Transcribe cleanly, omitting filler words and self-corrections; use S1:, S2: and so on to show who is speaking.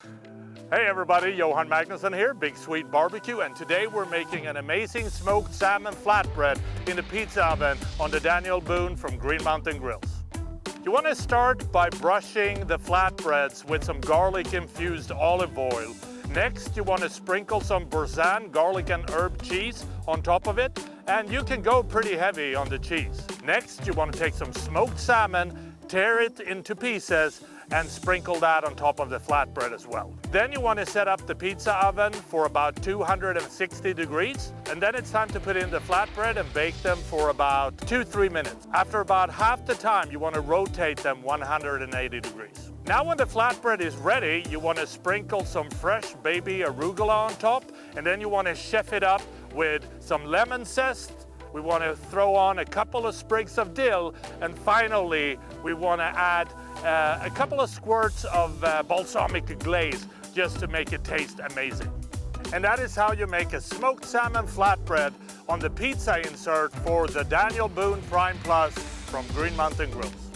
S1: Hey everybody, Johan Magnusson here, Big Swede Barbecue, and today we're making an amazing smoked salmon flatbread in the pizza oven on the Daniel Boone from Green Mountain Grills. You want to start by brushing the flatbreads with some garlic infused olive oil. Next, you want to sprinkle some Boursin garlic and herb cheese on top of it, and you can go pretty heavy on the cheese. Next, you want to take some smoked salmon, tear it into pieces, and sprinkle that on top of the flatbread as well. Then you want to set up the pizza oven for about 260 degrees, and then it's time to put in the flatbread and bake them for about 2-3 minutes. After about half the time, you want to rotate them 180 degrees. Now when the flatbread is ready, you want to sprinkle some fresh baby arugula on top, and then you want to chef it up with some lemon zest. We want to throw on a couple of sprigs of dill, and finally we want to add a couple of squirts of balsamic glaze just to make it taste amazing. And that is how you make a smoked salmon flatbread on the pizza insert for the Daniel Boone Prime Plus from Green Mountain Grills.